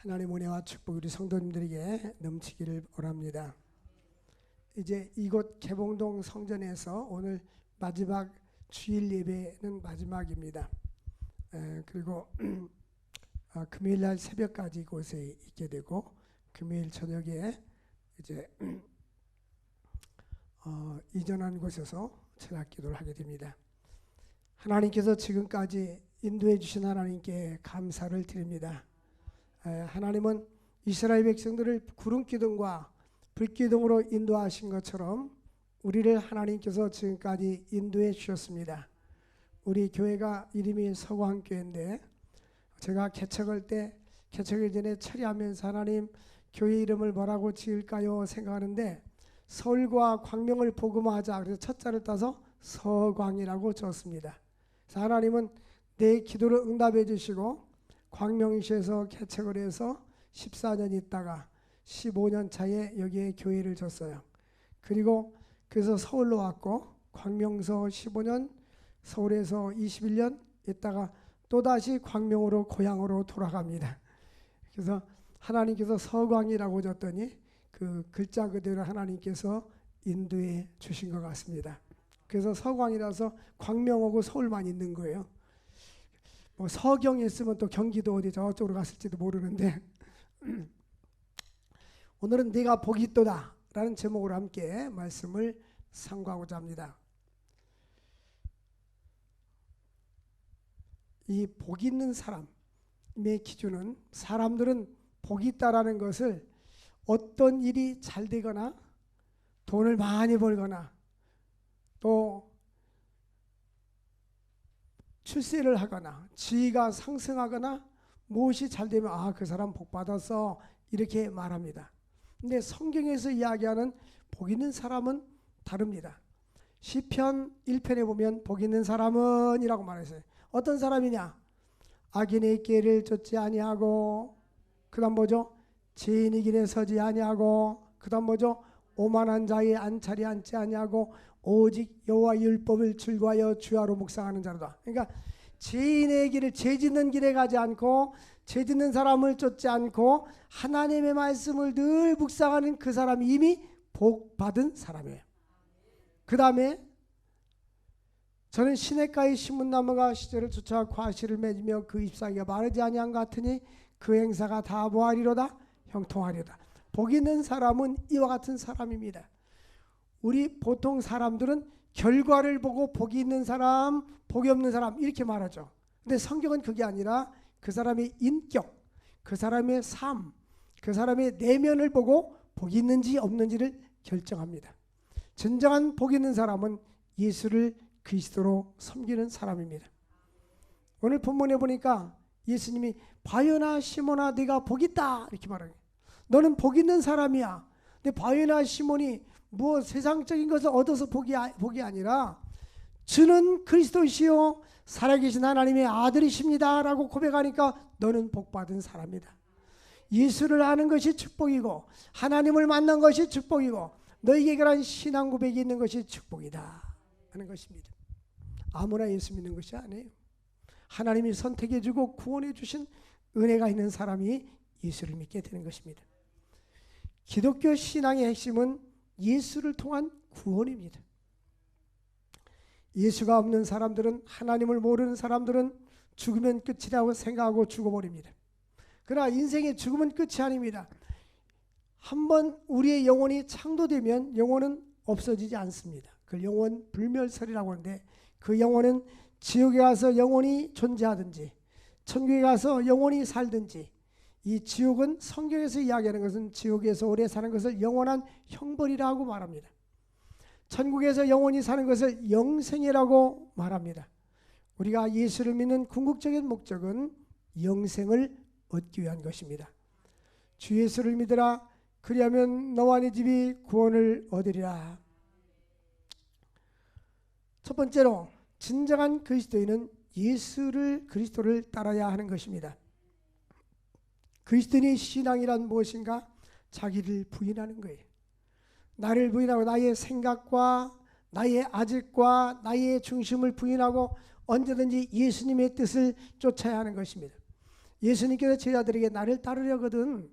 하나님 은혜와 축복 우리 성도님들에게 넘치기를 원합니다. 이제 이곳 개봉동 성전에서 오늘 마지막 주일 예배는 마지막입니다. 그리고 금요일 날 새벽까지 이곳에 있게 되고 금요일 저녁에 이제 이전한 곳에서 철학 기도를 하게 됩니다. 하나님께서 지금까지 인도해 주신 하나님께 감사를 드립니다. 하나님은 이스라엘 백성들을 구름 기둥과 불 기둥으로 인도하신 것처럼 우리를 하나님께서 지금까지 인도해 주셨습니다. 우리 교회가 이름이 서광교회인데 제가 개척할 때 개척일 전에 처리하면서 하나님 교회 이름을 뭐라고 지을까요 생각하는데 서울과 광명을 복음화하자 그래서 첫 자를 따서 서광이라고 지었습니다. 그래서 하나님은 내 기도를 응답해 주시고 광명시에서 개척을 해서 14년 있다가 15년 차에 여기에 교회를 졌어요. 그리고 그래서 서울로 왔고 광명서 15년 서울에서 21년 있다가 또다시 광명으로 고향으로 돌아갑니다. 그래서 하나님께서 서광이라고 졌더니 그 글자 그대로 하나님께서 인도해 주신 것 같습니다. 그래서 서광이라서 광명하고 서울만 있는 거예요. 뭐 서경에 있으면 또 경기도 어디 저쪽으로 갔을지도 모르는데 오늘은 네가 복이 있도다 라는 제목으로 함께 말씀을 상고하고자 합니다. 이 복 있는 사람의 기준은 사람들은 복이 있다라는 것을 어떤 일이 잘 되거나 돈을 많이 벌거나 또 출세를 하거나 지위가 상승하거나 무엇이 잘 되면 그 사람 복 받았어 이렇게 말합니다. 근데 성경에서 이야기하는 복 있는 사람은 다릅니다. 시편 1편에 보면 복 있는 사람은 이라고 말했어요. 어떤 사람이냐? 악인의 길을 쫓지 아니하고 그 다음 뭐죠? 죄인의 길에 서지 아니하고 그 다음 뭐죠? 오만한 자의 안찰이 앉지 아니하고 오직 여호와의 율법을 즐거워하여 주야로 묵상하는 자로다. 그러니까 죄인의 길을 죄 짓는 길에 가지 않고 죄 짓는 사람을 쫓지 않고 하나님의 말씀을 늘 묵상하는 그 사람이 이미 복 받은 사람이에요. 그 다음에 저는 시냇가의 신문나무가 시절을 쫓아 과실을 맺으며 그 잎사귀가 마르지 아니한 것 같으니 그 행사가 다 뭐하리로다? 형통하리로다. 복 있는 사람은 이와 같은 사람입니다. 우리 보통 사람들은 결과를 보고 복이 있는 사람, 복이 없는 사람 이렇게 말하죠. 근데 성경은 그게 아니라 그 사람의 인격, 그 사람의 삶, 그 사람의 내면을 보고 복이 있는지 없는지를 결정합니다. 진정한 복 있는 사람은 예수를 그리스도로 섬기는 사람입니다. 오늘 본문에 보니까 예수님이 바요나 시몬아 네가 복 있다 이렇게 말해요. 너는 복 있는 사람이야. 근데 바요나 시몬이 뭐 세상적인 것을 얻어서 복이 아니라 주는 그리스도시요 살아계신 하나님의 아들이십니다 라고 고백하니까 너는 복받은 사람이다. 예수를 아는 것이 축복이고 하나님을 만난 것이 축복이고 너에게 그런 신앙 고백이 있는 것이 축복이다 하는 것입니다. 아무나 예수 믿는 것이 아니에요. 하나님이 선택해 주고 구원해 주신 은혜가 있는 사람이 예수를 믿게 되는 것입니다. 기독교 신앙의 핵심은 예수를 통한 구원입니다. 예수가 없는 사람들은 하나님을 모르는 사람들은 죽으면 끝이라고 생각하고 죽어버립니다. 그러나 인생의 죽음은 끝이 아닙니다. 한번 우리의 영혼이 창도되면 영혼은 없어지지 않습니다. 그 영혼 불멸설이라고 하는데 그 영혼은 지옥에 가서 영혼이 존재하든지 천국에 가서 영혼이 살든지 이 지옥은 성경에서 이야기하는 것은 지옥에서 오래 사는 것을 영원한 형벌이라고 말합니다. 천국에서 영원히 사는 것을 영생이라고 말합니다. 우리가 예수를 믿는 궁극적인 목적은 영생을 얻기 위한 것입니다. 주 예수를 믿으라 그리하면 너와 네 집이 구원을 얻으리라. 첫 번째로 진정한 그리스도인은 그리스도를 따라야 하는 것입니다. 그리스도인의 신앙이란 무엇인가? 자기를 부인하는 거예요. 나를 부인하고 나의 생각과 나의 아집과 나의 중심을 부인하고 언제든지 예수님의 뜻을 쫓아야 하는 것입니다. 예수님께서 제자들에게 나를 따르려거든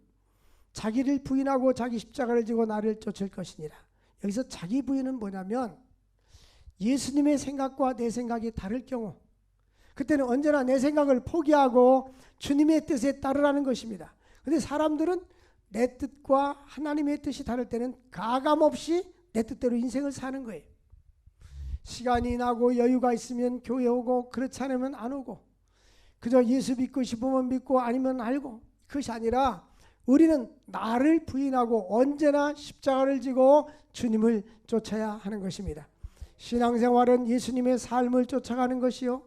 자기를 부인하고 자기 십자가를 지고 나를 쫓을 것이니라. 여기서 자기 부인은 뭐냐면 예수님의 생각과 내 생각이 다를 경우, 그때는 언제나 내 생각을 포기하고 주님의 뜻에 따르라는 것입니다. 그런데 사람들은 내 뜻과 하나님의 뜻이 다를 때는 가감없이 내 뜻대로 인생을 사는 거예요. 시간이 나고 여유가 있으면 교회 오고, 그렇지 않으면 안 오고, 그저 예수 믿고 싶으면 믿고 아니면 알고. 그것이 아니라 우리는 나를 부인하고 언제나 십자가를 지고 주님을 쫓아야 하는 것입니다. 신앙생활은 예수님의 삶을 쫓아가는 것이요,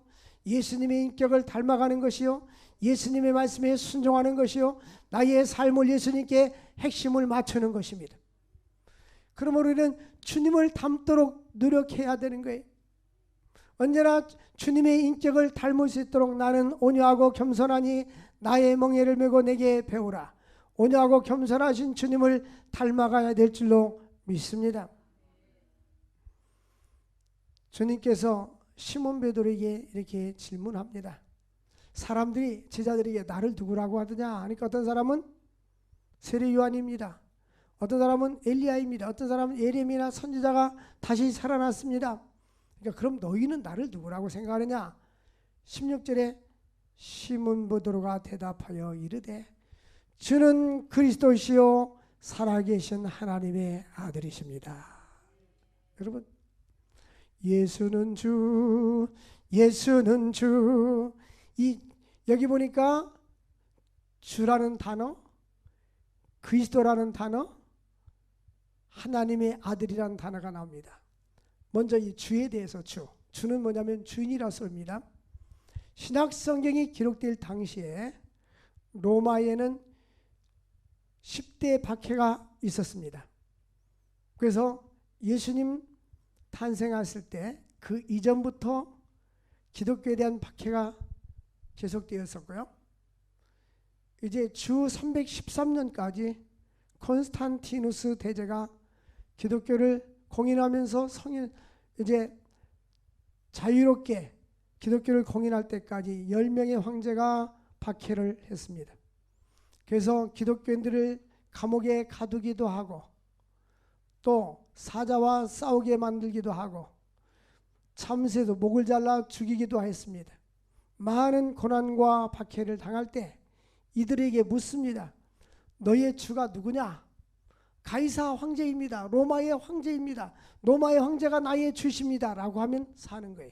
예수님의 인격을 닮아가는 것이요, 예수님의 말씀에 순종하는 것이요, 나의 삶을 예수님께 핵심을 맞추는 것입니다. 그러므로 우리는 주님을 닮도록 노력해야 되는 거예요. 언제나 주님의 인격을 닮을 수 있도록 나는 온유하고 겸손하니 나의 멍에를 메고 내게 배우라. 온유하고 겸손하신 주님을 닮아가야 될 줄로 믿습니다. 주님께서 시몬 베드로에게 이렇게 질문합니다. 사람들이 제자들에게 나를 누구라고 하더냐 하니까 어떤 사람은 세례 요한입니다. 어떤 사람은 엘리야입니다. 어떤 사람은 예레미야 선지자가 다시 살아났습니다. 그러니까 그럼 너희는 나를 누구라고 생각하느냐? 16절에 시몬 베드로가 대답하여 이르되 주는 그리스도시요 살아계신 하나님의 아들이십니다. 여러분, 예수는 주, 예수는 주. 여기 보니까 주라는 단어, 그리스도라는 단어, 하나님의 아들이라는 단어가 나옵니다. 먼저 이 주에 대해서 주는 뭐냐면 주인이라 씁니다. 신약 성경이 기록될 당시에 로마에는 10대 박해가 있었습니다. 그래서 예수님 탄생했을 때 그 이전부터 기독교에 대한 박해가 계속되었었고요. 이제 주 313년까지 콘스탄티누스 대제가 기독교를 공인하면서 이제 자유롭게 기독교를 공인할 때까지 10명의 황제가 박해를 했습니다. 그래서 기독교인들을 감옥에 가두기도 하고 또 사자와 싸우게 만들기도 하고 참새도 목을 잘라 죽이기도 했습니다. 많은 고난과 박해를 당할 때 이들에게 묻습니다. 너의 주가 누구냐? 가이사 황제입니다. 로마의 황제입니다. 로마의 황제가 나의 주십니다. 라고 하면 사는 거예요.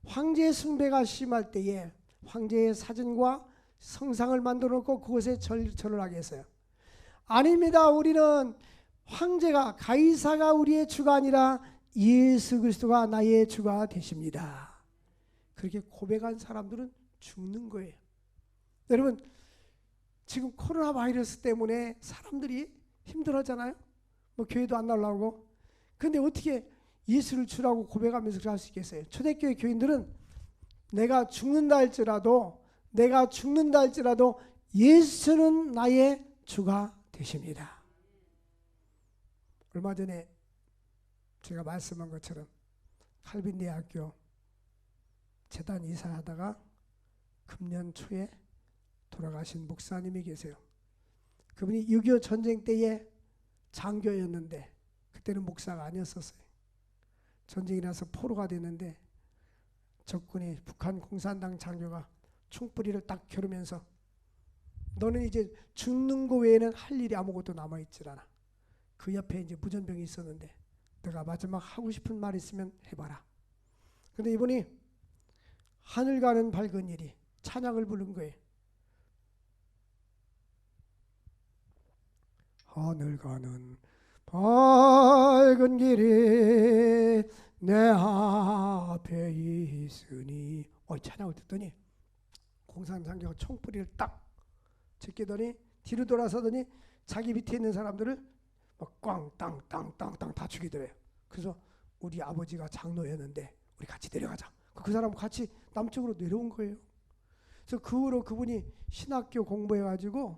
황제 숭배가 심할 때에 황제의 사진과 성상을 만들어 놓고 그곳에 절을 하게 했어요. 아닙니다. 우리는 황제가, 가이사가 우리의 주가 아니라 예수 그리스도가 나의 주가 되십니다. 그렇게 고백한 사람들은 죽는 거예요. 여러분, 지금 코로나 바이러스 때문에 사람들이 힘들어하잖아요. 뭐 교회도 안 나오고. 근데 어떻게 예수를 주라고 고백하면서 그렇게 할 수 있겠어요? 초대교회 교인들은 내가 죽는다 할지라도 예수는 나의 주가 되십니다. 얼마 전에 제가 말씀한 것처럼 칼빈대학교 재단 이사하다가 금년 초에 돌아가신 목사님이 계세요. 그분이 6.25 전쟁 때에 장교였는데 그때는 목사가 아니었었어요. 전쟁이 나서 포로가 됐는데 적군이, 북한 공산당 장교가 총뿌리를 딱 겨루면서 너는 이제 죽는 거 외에는 할 일이 아무것도 남아있질 않아. 그 옆에 이제 무전병이 있었는데 내가 마지막 하고 싶은 말 있으면 해봐라. 근데 이분이 하늘 가는 밝은 일이 찬양을 부른 거예요. 하늘 가는 밝은 길이 내 앞에 있으니 찬양을 듣더니 공산장교가 총뿌리를 딱 제끼더니 뒤로 돌아서더니 자기 밑에 있는 사람들을 막 꽝땅땅땅땅 다 죽이더래요. 그래서 우리 아버지가 장로였는데 우리 같이 내려가자. 그 사람 같이 남쪽으로 내려온 거예요. 그래서 그 후로 그분이 신학교 공부해가지고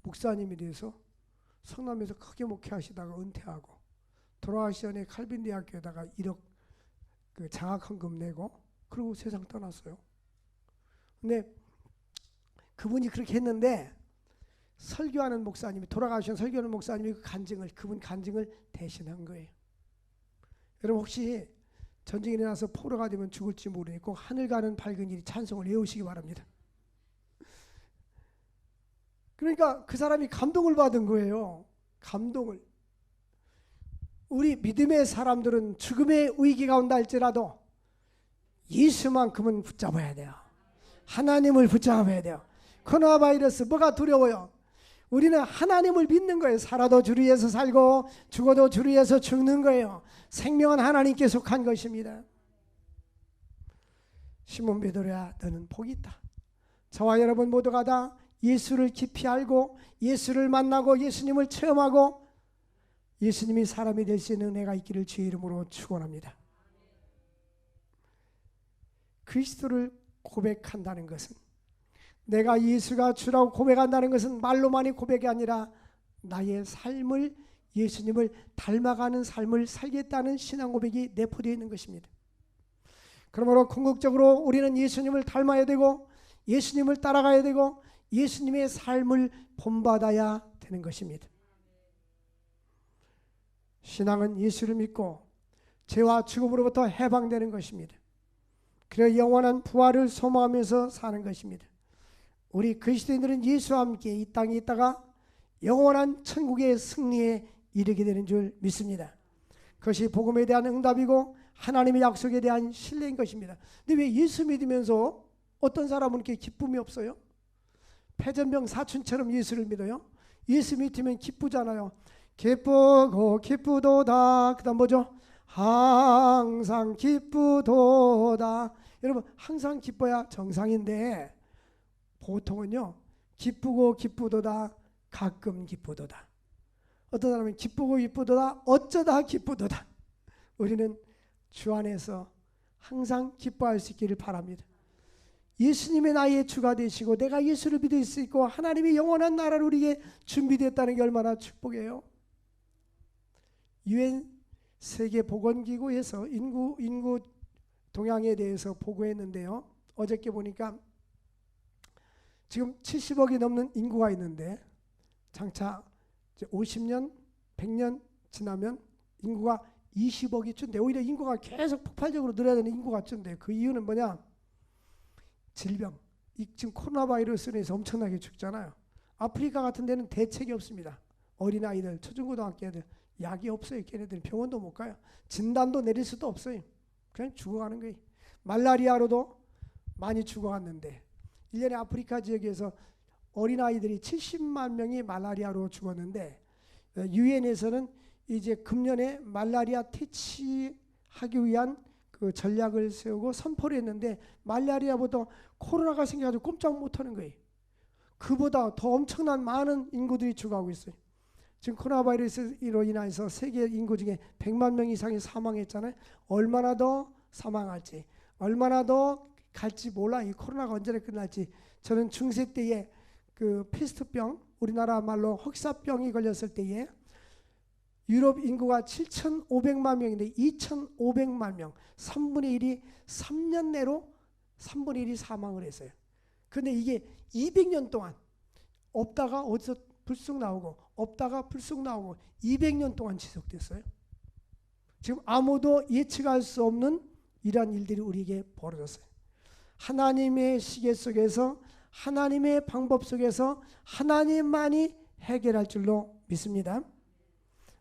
목사님이 돼서 성남에서 크게 목회하시다가 은퇴하고 돌아가시 전에 칼빈 대학교에다가 1억 그 장학헌금 내고 그리고 세상 떠났어요. 근데 그분이 그렇게 했는데 설교하는 목사님이, 돌아가신 설교하는 목사님이 그분 간증을 대신한 거예요. 여러분 혹시 전쟁이 일어나서 포로가 되면 죽을지 모르니 꼭 하늘 가는 밝은 일이 찬송을 외우시기 바랍니다. 그러니까 그 사람이 감동을 받은 거예요. 감동을. 우리 믿음의 사람들은 죽음의 위기가 온다 할지라도 예수만큼은 붙잡아야 돼요. 하나님을 붙잡아야 돼요. 코로나 바이러스 뭐가 두려워요? 우리는 하나님을 믿는 거예요. 살아도 주를 위해서 살고 죽어도 주를 위해서 죽는 거예요. 생명은 하나님께 속한 것입니다. 시몬 베드로야, 너는 복이 있다. 저와 여러분 모두가 다 예수를 깊이 알고 예수를 만나고 예수님을 체험하고 예수님이 사람이 될 수 있는 은혜가 있기를 주의 이름으로 축원합니다. 그리스도를 고백한다는 것은, 내가 예수가 주라고 고백한다는 것은 말로만이 고백이 아니라 나의 삶을, 예수님을 닮아가는 삶을 살겠다는 신앙 고백이 내포되어 있는 것입니다. 그러므로 궁극적으로 우리는 예수님을 닮아야 되고 예수님을 따라가야 되고 예수님의 삶을 본받아야 되는 것입니다. 신앙은 예수를 믿고 죄와 죽음으로부터 해방되는 것입니다. 그리고 영원한 부활을 소망하면서 사는 것입니다. 우리 그리스도인들은 예수와 함께 이 땅에 있다가 영원한 천국의 승리에 이르게 되는 줄 믿습니다. 그것이 복음에 대한 응답이고 하나님의 약속에 대한 신뢰인 것입니다. 근데 왜 예수 믿으면서 어떤 사람은 이렇게 기쁨이 없어요? 패전병 사춘처럼 예수를 믿어요? 예수 믿으면 기쁘잖아요. 기쁘고 기쁘도다. 그 다음 뭐죠? 항상 기쁘도다. 여러분 항상 기뻐야 정상인데 보통은요 기쁘고 기쁘도다, 가끔 기쁘도다. 어떤 사람은 기쁘고 기쁘도다, 어쩌다 기쁘도다. 우리는 주 안에서 항상 기뻐할 수 있기를 바랍니다. 예수님의 나의 주가 되시고 내가 예수를 믿을 수 있고 하나님의 영원한 나라를 우리에게 준비되었다는 게 얼마나 축복이에요. 유엔 세계보건기구에서 인구 동향에 대해서 보고했는데요. 어저께 보니까 지금 70억이 넘는 인구가 있는데 장차 50년, 100년 지나면 인구가 20억이 준대. 오히려 인구가 계속 폭발적으로 늘어야 되는 인구가 준대. 그 이유는 뭐냐? 질병. 지금 코로나 바이러스로 인해서 엄청나게 죽잖아요. 아프리카 같은 데는 대책이 없습니다. 어린아이들, 초중고등학교 애들 약이 없어요. 걔네들은 병원도 못 가요. 진단도 내릴 수도 없어요. 그냥 죽어가는 거예요. 말라리아로도 많이 죽어갔는데 1년에 아프리카 지역에서 어린아이들이 70만 명이 말라리아로 죽었는데 유엔에서는 이제 금년에 말라리아 퇴치하기 위한 그 전략을 세우고 선포를 했는데 말라리아보다 코로나가 생겨가지고 꼼짝 못하는 거예요. 그보다 더 엄청난 많은 인구들이 죽어가고 있어요. 지금 코로나 바이러스로 인해서 세계 인구 중에 100만 명 이상이 사망했잖아요. 얼마나 더 사망할지, 얼마나 더 갈지 몰라. 이 코로나가 언제 끝날지. 저는 중세 때에 그 페스트병, 우리나라 말로 혹사병이 걸렸을 때에 유럽 인구가 7,500만 명인데 2,500만 명, 3분의 1이 3년 내로 3분의 1이 사망을 했어요. 그런데 이게 200년 동안 없다가 어디서 불쑥 나오고 없다가 불쑥 나오고 200년 동안 지속됐어요. 지금 아무도 예측할 수 없는 이러한 일들이 우리에게 벌어졌어요. 하나님의 시계 속에서 하나님의 방법 속에서 하나님만이 해결할 줄로 믿습니다.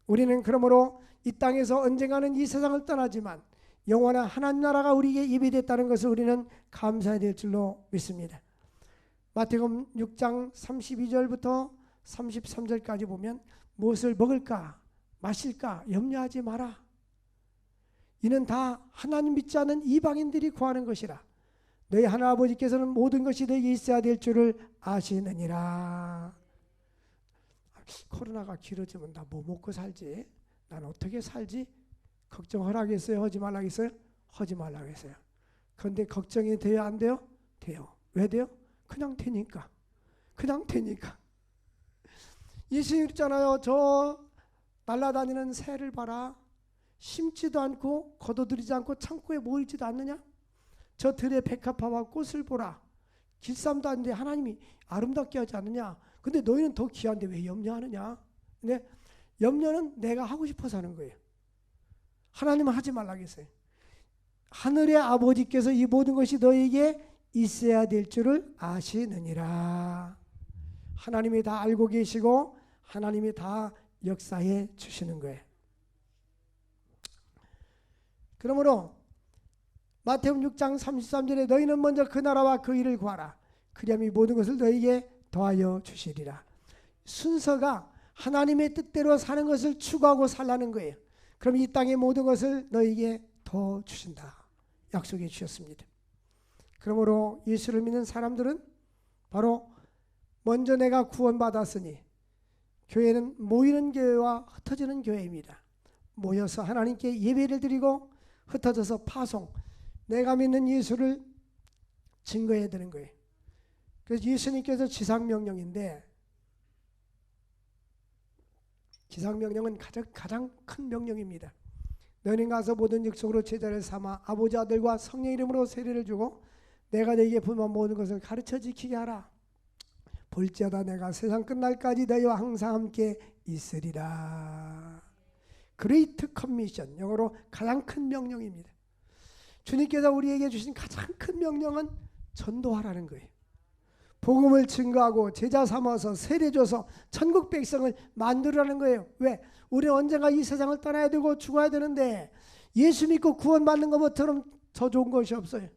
우리는 그러므로 이 땅에서 언젠가는 이 세상을 떠나지만 영원한 하나님 나라가 우리에게 예비됐다는 것을 우리는 감사해야 될 줄로 믿습니다. 마태복음 6장 32절부터 33절까지 보면 무엇을 먹을까 마실까 염려하지 마라. 이는 다 하나님 믿지 않는 이방인들이 구하는 것이라. 너희 하나님 아버지께서는 모든 것이 너희에게 있어야 될 줄을 아시느니라. 코로나가 길어지면 나 뭐 먹고 살지? 난 어떻게 살지? 걱정하라겠어요? 하지 말라겠어요? 하지 말라겠어요. 그런데 걱정이 돼요? 안 돼요? 돼요. 왜 돼요? 그냥 되니까. 그냥 되니까. 예수님 있잖아요. 저 날아다니는 새를 봐라. 심지도 않고 거둬들이지 않고 창고에 모이지도 않느냐? 저 들의 백합화와 꽃을 보라. 길쌈도 아닌데 하나님이 아름답게 하지 않느냐. 근데 너희는 더 귀한데 왜 염려하느냐. 근데 염려는 내가 하고 싶어서 하는 거예요. 하나님은 하지 말라고 했어요. 하늘의 아버지께서 이 모든 것이 너에게 있어야 될 줄을 아시느니라. 하나님이 다 알고 계시고 하나님이 다 역사해 주시는 거예요. 그러므로 마태복음 6장 33절에 너희는 먼저 그 나라와 그 일을 구하라. 그리하면 이 모든 것을 너희에게 더하여 주시리라. 순서가 하나님의 뜻대로 사는 것을 추구하고 살라는 거예요. 그럼 이 땅의 모든 것을 너희에게 더 주신다. 약속해 주셨습니다. 그러므로 예수를 믿는 사람들은 바로 먼저 내가 구원받았으니, 교회는 모이는 교회와 흩어지는 교회입니다. 모여서 하나님께 예배를 드리고 흩어져서 파송, 내가 믿는 예수를 증거해야 되는 거예요. 그래서 예수님께서 지상명령인데, 지상명령은 가장 큰 명령입니다. 너희는 가서 모든 족속으로 제자를 삼아 아버지 아들과 성령 이름으로 세례를 주고 내가 너희에게 분부한 모든 것을 가르쳐 지키게 하라. 볼지어다 내가 세상 끝날까지 너희와 항상 함께 있으리라. 그레이트 커미션, 영어로 가장 큰 명령입니다. 주님께서 우리에게 주신 가장 큰 명령은 전도하라는 거예요. 복음을 증거하고 제자 삼아서 세례 줘서 천국 백성을 만들라는 거예요. 왜? 우리는 언젠가 이 세상을 떠나야 되고 죽어야 되는데 예수 믿고 구원받는 것처럼 더 좋은 것이 없어요.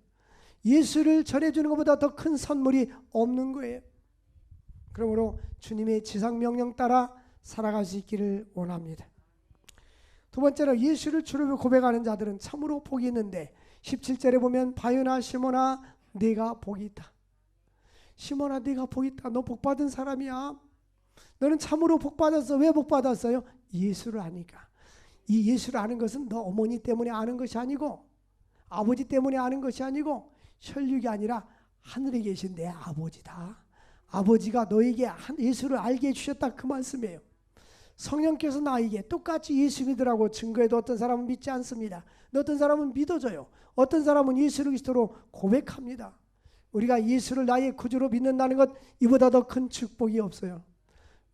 예수를 전해주는 것보다 더 큰 선물이 없는 거예요. 그러므로 주님의 지상명령 따라 살아갈 수 있기를 원합니다. 두 번째로 예수를 주로 고백하는 자들은 참으로 복이 있는데 17절에 보면 바요나 시몬아 네가 복이 있다. 시몬아 네가 복 있다. 너 복 받은 사람이야. 너는 참으로 복 받았어. 왜 복 받았어요? 예수를 아니까. 이 예수를 아는 것은 너 어머니 때문에 아는 것이 아니고 아버지 때문에 아는 것이 아니고 혈육이 아니라 하늘에 계신 내 아버지다. 아버지가 너에게 예수를 알게 해주셨다, 그 말씀이에요. 성령께서 나에게 똑같이 예수 믿으라고 증거해도 어떤 사람은 믿지 않습니다. 어떤 사람은 믿어줘요. 어떤 사람은 예수 그리스도로 고백합니다. 우리가 예수를 나의 구주로 믿는다는 것, 이보다 더 큰 축복이 없어요.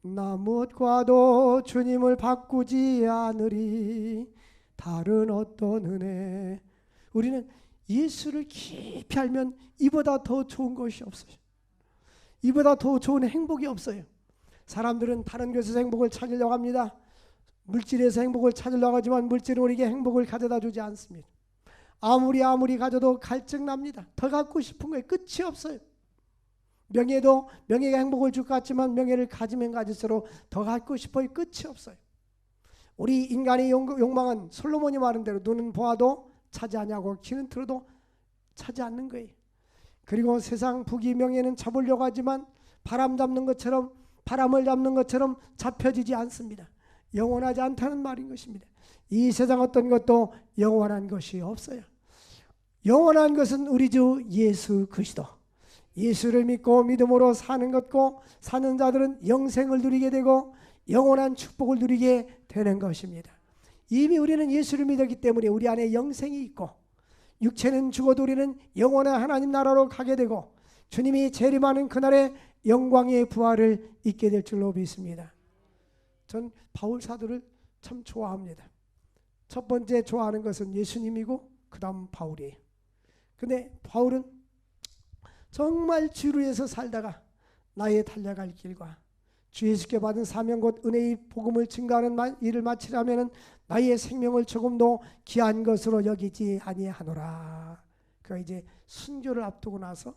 나 무엇과도 주님을 바꾸지 않으리 다른 어떤 은혜. 우리는 예수를 깊이 알면 이보다 더 좋은 것이 없어요. 이보다 더 좋은 행복이 없어요. 사람들은 다른 것에서 행복을 찾으려고 합니다. 물질에서 행복을 찾으려고 하지만 물질은 우리에게 행복을 가져다 주지 않습니다. 아무리 가져도 갈증 납니다. 더 갖고 싶은 거에 끝이 없어요. 명예도 명예가 행복을 줄 것 같지만 명예를 가지면 가질수록 더 갖고 싶어요. 끝이 없어요. 우리 인간의 욕망은 솔로몬이 말한 대로 눈은 보아도 차지 않냐고 귀는 들어도 차지 않는 거예요. 그리고 세상 부귀 명예는 잡으려고 하지만 바람을 잡는 것처럼 잡혀지지 않습니다. 영원하지 않다는 말인 것입니다. 이 세상 어떤 것도 영원한 것이 없어요. 영원한 것은 우리 주 예수 그리스도. 예수를 믿고 믿음으로 사는 것고 사는 자들은 영생을 누리게 되고 영원한 축복을 누리게 되는 것입니다. 이미 우리는 예수를 믿었기 때문에 우리 안에 영생이 있고 육체는 죽어도 우리는 영원한 하나님 나라로 가게 되고 주님이 재림하는 그날에 영광의 부활을 있게 될 줄로 믿습니다. 전 바울 사도를 참 좋아합니다. 첫 번째 좋아하는 것은 예수님이고 그 다음 바울이에요. 근데 바울은 정말 주를 위해서 살다가 나의 달려갈 길과 주 예수께 받은 사명 곧 은혜의 복음을 증거하는 일을 마치려면 나의 생명을 조금도 귀한 것으로 여기지 아니하노라. 그가 이제 순교를 앞두고 나서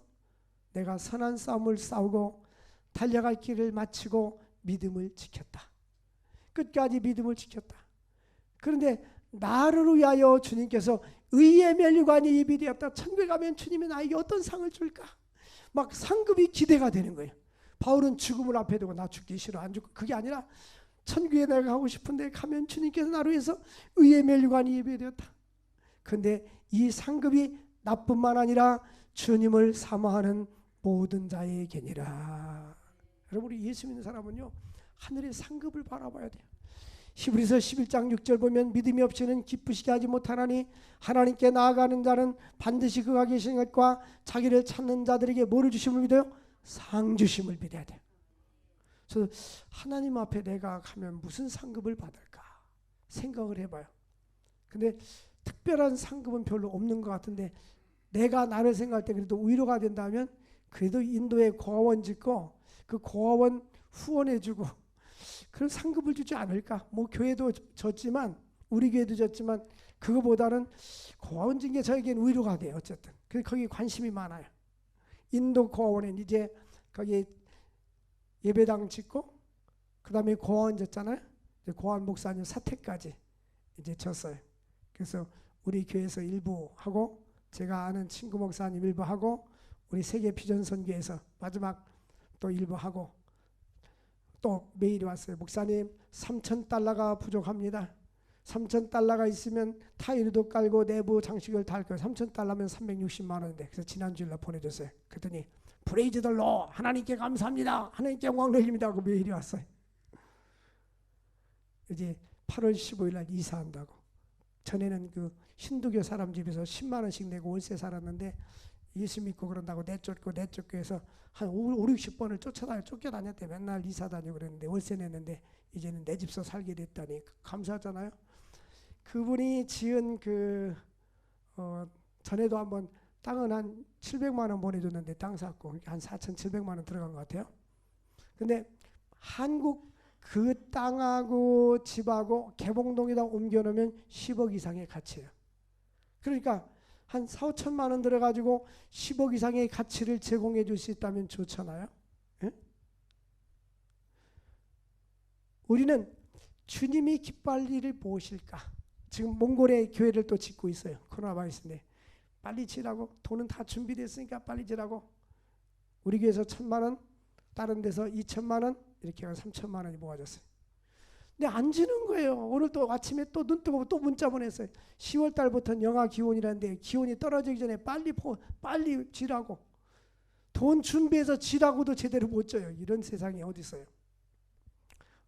내가 선한 싸움을 싸우고 달려갈 길을 마치고 믿음을 지켰다. 끝까지 믿음을 지켰다. 그런데 나를 위하여 주님께서 의의 면류관이 예비되었다. 천국에 가면 주님이 나에게 어떤 상을 줄까? 막 상급이 기대가 되는 거예요. 바울은 죽음을 앞에 두고 나 죽기 싫어 안 죽고 그게 아니라 천국에 내가 가고 싶은데 가면 주님께서 나를 위해서 의의 면류관이 예비되었다. 그런데 이 상급이 나뿐만 아니라 주님을 사모하는 모든 자에게니라. 여러분 우리 예수 믿는 사람은요 하늘의 상급을 바라봐야 돼요. 히브리서 11장 6절 보면 믿음이 없이는 기쁘시게 하지 못하나니 하나님께 나아가는 자는 반드시 그가 계신 것과 자기를 찾는 자들에게 뭐를 주심을 믿어요? 상 주심을 믿어야 돼요. 그래서 하나님 앞에 내가 가면 무슨 상급을 받을까 생각을 해봐요. 근데 특별한 상급은 별로 없는 것 같은데 내가 나를 생각할 때 그래도 위로가 된다면 그래도 인도에 고아원 짓고 그 고아원 후원해주고 그런 상급을 주지 않을까. 뭐 교회도 졌지만 우리 교회도 졌지만 그거보다는 고아원 짓는 게 저에게는 위로가 돼요. 어쨌든 그래서 거기 관심이 많아요. 인도 고아원에 이제 거기 예배당 짓고 그 다음에 고아원 졌잖아요. 고아원 목사님 사택까지 이제 졌어요. 그래서 우리 교회에서 일부 하고 제가 아는 친구 목사님 일부 하고 우리 세계 비전 선교에서 마지막 또 일부 하고 또 메일이 왔어요. 목사님 3,000달러가 부족합니다. 3,000달러가 있으면 타일도 깔고 내부 장식을 다 할 거예요. 3,000달러면 360만 원인데 그래서 지난주일날 보내줬어요. 그랬더니 프레이즈 더 로 하나님께 감사합니다. 하나님께 영광 돌립니다 하고 메일이 왔어요. 이제 8월 15일 날 이사한다고. 전에는 그 힌두교 사람 집에서 10만 원씩 내고 월세 살았는데 예수 믿고 그런다고 내쫓고 해서 한 5, 60번을 쫓겨다녔대. 맨날 이사 다니고 그랬는데 월세 냈는데 이제는 내 집서 살게 됐다니 감사하잖아요. 그분이 지은 전에도 한번 땅은 한 700만 원 보내줬는데 땅 샀고 한 4,700만 원 들어간 것 같아요. 근데 한국 그 땅하고 집하고 개봉동에다 옮겨놓으면 10억 이상의 가치예요. 그러니까 한 4, 5천만 원 들어가지고 10억 이상의 가치를 제공해 줄 수 있다면 좋잖아요. 예? 우리는 주님이 기뻐할 일을 무엇일까? 지금 몽골에 교회를 또 짓고 있어요. 코로나 바이러스인데 빨리 지라고 돈은 다 준비됐으니까 빨리 지라고 우리 교회에서 1,000만 원 다른 데서 2천만 원 이렇게 해서 3천만 원이 모아졌어요. 근데 안 지는 거예요. 오늘 또 아침에 또 눈 뜨고 또 문자 보냈어요. 10월 달부터는 영하 기온이라는데 기온이 떨어지기 전에 빨리 지라고. 돈 준비해서 지라고도 제대로 못 져요. 이런 세상이 어디 있어요.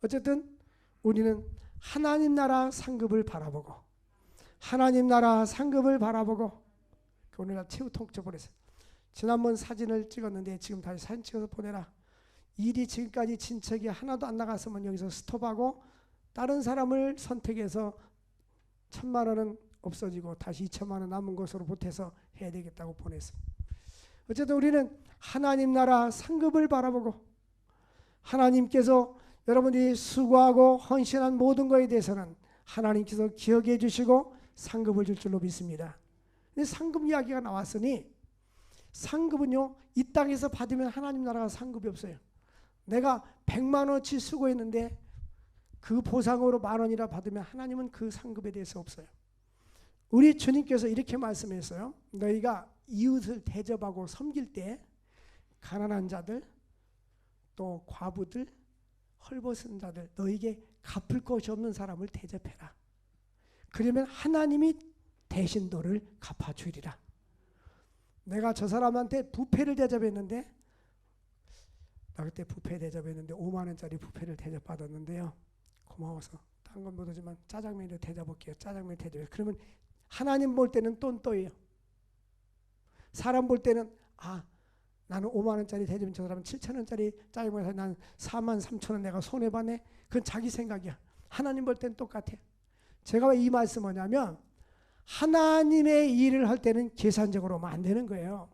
어쨌든 우리는 하나님 나라 상급을 바라보고 하나님 나라 상급을 바라보고 오늘 최후 통째 보냈어요. 지난번 사진을 찍었는데 지금 다시 사진 찍어서 보내라. 일이 지금까지 친척이 하나도 안 나갔으면 여기서 스톱하고 다른 사람을 선택해서 1,000만 원은 없어지고 다시 2천만 원 남은 것으로 보태서 해야 되겠다고 보냈어요. 어쨌든 우리는 하나님 나라 상급을 바라보고 하나님께서 여러분들이 수고하고 헌신한 모든 것에 대해서는 하나님께서 기억해 주시고 상급을 줄 줄로 믿습니다. 근데 상급 이야기가 나왔으니 상급은요 이 땅에서 받으면 하나님 나라가 상급이 없어요. 내가 100만 원어치 수고했는데 그 보상으로 10,000원이라 받으면 하나님은 그 상급에 대해서 없어요. 우리 주님께서 이렇게 말씀했어요. 너희가 이웃을 대접하고 섬길 때 가난한 자들 또 과부들 헐벗은 자들 너희에게 갚을 것이 없는 사람을 대접해라. 그러면 하나님이 대신 너를 갚아주리라. 내가 저 사람한테 부페를 대접했는데 나 그때 부페 대접했는데 5만 원짜리 부페를 대접받았는데요. 고마워서 딴 건 못하지만 짜장면을 대접할게요. 짜장면 대접해. 그러면 하나님 볼 때는 똔똔이에요. 사람 볼 때는 나는 5만 원짜리 대접은 저 사람은 7천 원짜리 짜장면에서 난 4만 3천 원 내가 손해봤네. 그건 자기 생각이야. 하나님 볼 때는 똑같아. 제가 왜 이 말씀 뭐냐면 하나님의 일을 할 때는 계산적으로 하면 안 되는 거예요.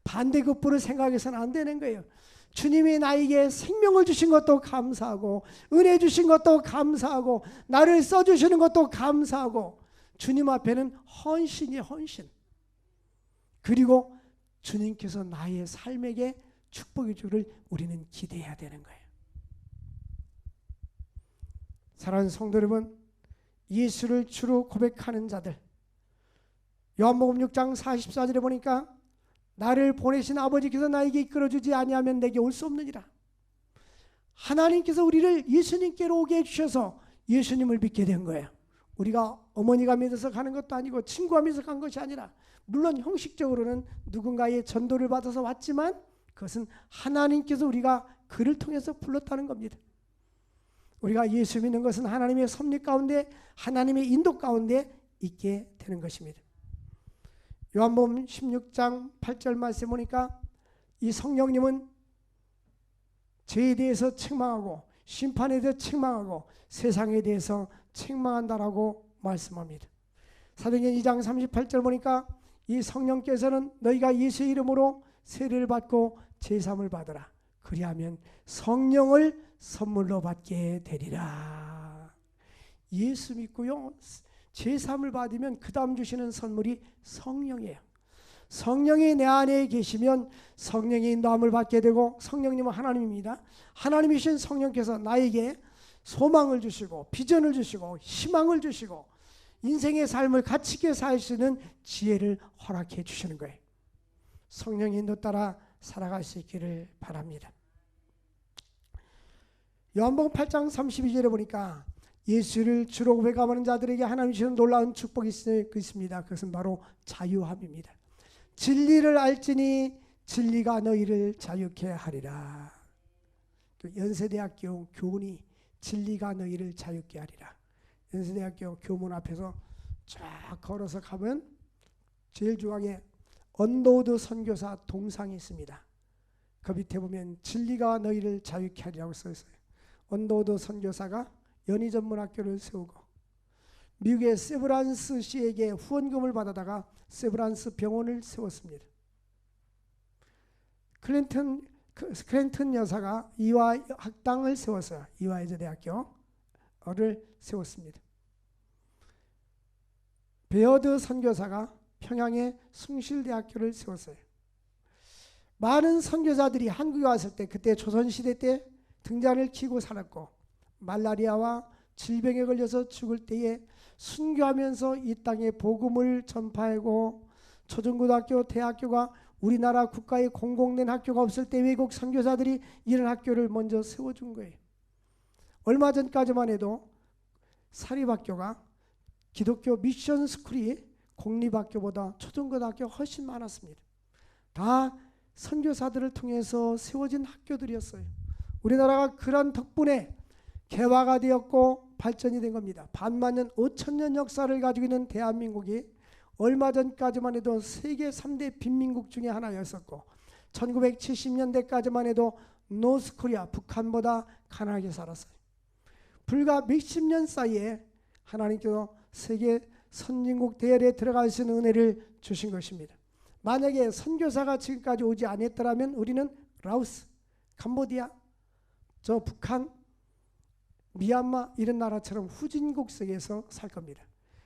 반대급부를 생각해서는 안 되는 거예요. 주님이 나에게 생명을 주신 것도 감사하고 은혜 주신 것도 감사하고 나를 써주시는 것도 감사하고 주님 앞에는 헌신이 헌신. 그리고 주님께서 나의 삶에게 축복의 주를 우리는 기대해야 되는 거예요. 사랑하는 성도 여러분, 예수를 주로 고백하는 자들, 요한복음 6장 44절에 보니까 나를 보내신 아버지께서 나에게 이끌어주지 아니하면 내게 올 수 없느니라. 하나님께서 우리를 예수님께로 오게 해주셔서 예수님을 믿게 된 거예요. 우리가 어머니가 믿어서 가는 것도 아니고 친구가 믿어서 간 것이 아니라 물론 형식적으로는 누군가의 전도를 받아서 왔지만 그것은 하나님께서 우리가 그를 통해서 불렀다는 겁니다. 우리가 예수 믿는 것은 하나님의 섭리 가운데, 하나님의 인도 가운데 있게 되는 것입니다. 요한복음 16장 8절 말씀 보니까 이 성령님은 죄에 대해서 책망하고 심판에 대해서 책망하고 세상에 대해서 책망한다라고 말씀합니다. 사도행전 2장 38절 보니까 이 성령께서는 너희가 예수의 이름으로 세례를 받고 제사함을 받으라. 그리하면 성령을 선물로 받게 되리라. 예수 믿고요, 제사함을 받으면 그 다음 주시는 선물이 성령이에요. 성령이 내 안에 계시면 성령의 인도함을 받게 되고, 성령님은 하나님입니다. 하나님이신 성령께서 나에게 소망을 주시고 비전을 주시고 희망을 주시고 인생의 삶을 가치 있게 살 수 있는 지혜를 허락해 주시는 거예요. 성령의 인도 따라 살아갈 수 있기를 바랍니다. 요한복음 8장 32절에 보니까 예수를 주로 고백하는 자들에게 하나님 주시는 놀라운 축복이 있습니다. 그것은 바로 자유함입니다. 진리를 알지니 진리가 너희를 자유케 하리라. 연세대학교 교훈이 진리가 너희를 자유케 하리라. 연세대학교 교문 앞에서 쫙 걸어서 가면 제일 중앙에 언더우드 선교사 동상이 있습니다. 그 밑에 보면 진리가 너희를 자유케 하리라고 써 있어요. 언더우드 선교사가 연희전문학교를 세우고 미국의 세브란스 시에게 후원금을 받아다가 세브란스 병원을 세웠습니다. 클린턴 여사가 이화 학당을 세웠어요. 이화여자대학교를 세웠습니다. 베어드 선교사가 평양에 숭실대학교를 세웠어요. 많은 선교사들이 한국에 왔을 때, 그때 조선시대 때 등잔을 치고 살았고 말라리아와 질병에 걸려서 죽을 때에 순교하면서 이 땅에 복음을 전파하고 초중고등학교, 대학교가 우리나라 국가에 공공된 학교가 없을 때 외국 선교사들이 이런 학교를 먼저 세워준 거예요. 얼마 전까지만 해도 사립학교가 기독교 미션 스쿨이 공립학교보다 초중고등학교 훨씬 많았습니다. 다 선교사들을 통해서 세워진 학교들이었어요. 우리나라가 그런 덕분에 개화가 되었고 발전이 된 겁니다. 반만년 5천년 역사를 가지고 있는 대한민국이 얼마 전까지만 해도 세계 3대 빈민국 중에 하나였었고 1970년대까지만 해도 노스코리아, 북한보다 가난하게 살았어요. 불과 몇십 년 사이에 하나님께서 세계 선진국 대열에 들어갈 수 있는 은혜를 주신 것입니다. 만약에 선교사가 지금까지 오지 않았더라면 우리는 라오스, 캄보디아, 저 북한, 미얀마 이런 나라처럼 후진국 속에서 살 겁니다.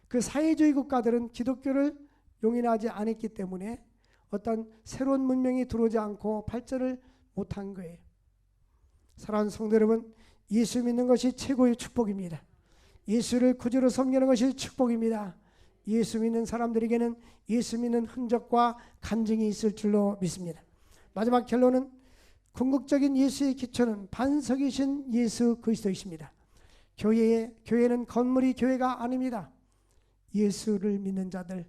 그 사회주의 국가들은 기독교를 용인하지 않았기 때문에 어떤 새로운 문명이 들어오지 않고 발전을 못한 거예요. 사랑하는 성도 여러분, 예수 믿는 것이 최고의 축복입니다. 예수를 구주로 섬기는 것이 축복입니다. 예수 믿는 사람들에게는 예수 믿는 흔적과 간증이 있을 줄로 믿습니다. 마지막 결론은 궁극적인 예수의 기초는 반석이신 예수 그리스도이십니다. 교회는 건물이 교회가 아닙니다. 예수를 믿는 자들,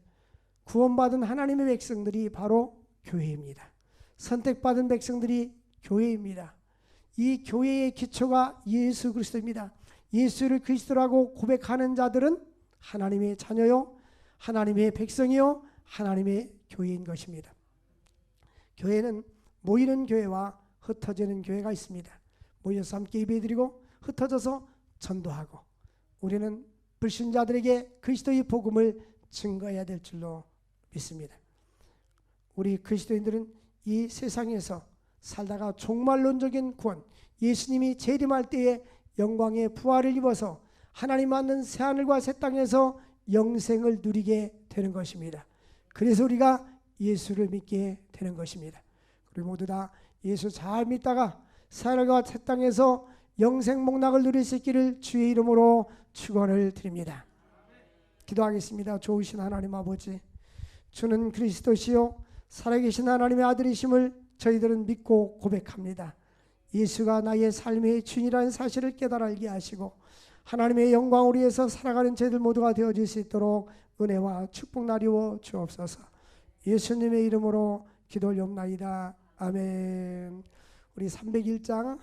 구원받은 하나님의 백성들이 바로 교회입니다. 선택받은 백성들이 교회입니다. 이 교회의 기초가 예수 그리스도입니다. 예수를 그리스도라고 고백하는 자들은 하나님의 자녀요, 하나님의 백성이요, 하나님의 교회인 것입니다. 교회는 모이는 교회와 흩어지는 교회가 있습니다. 모여서 함께 예배드리고 흩어져서 전도하고, 우리는 불신자들에게 그리스도의 복음을 증거해야 될 줄로 믿습니다. 우리 그리스도인들은 이 세상에서 살다가 종말론적인 구원, 예수님이 재림할 때에 영광의 부활을 입어서 하나님 맞는 새하늘과 새 땅에서 영생을 누리게 되는 것입니다. 그래서 우리가 예수를 믿게 되는 것입니다. 우리 모두 다 예수 잘 믿다가 새하늘과 새 땅에서 영생 복락을 누릴 수 있기를 주의 이름으로 축원을 드립니다. 기도하겠습니다. 좋으신 하나님 아버지, 주는 그리스도시요 살아계신 하나님의 아들이심을 저희들은 믿고 고백합니다. 예수가 나의 삶의 주인이라는 사실을 깨달아 알게 하시고 하나님의 영광을 위해서 살아가는 저희들 모두가 되어질 수 있도록 은혜와 축복 나리워 주옵소서. 예수님의 이름으로 기도 올려옵나이다. 아멘. 우리 301장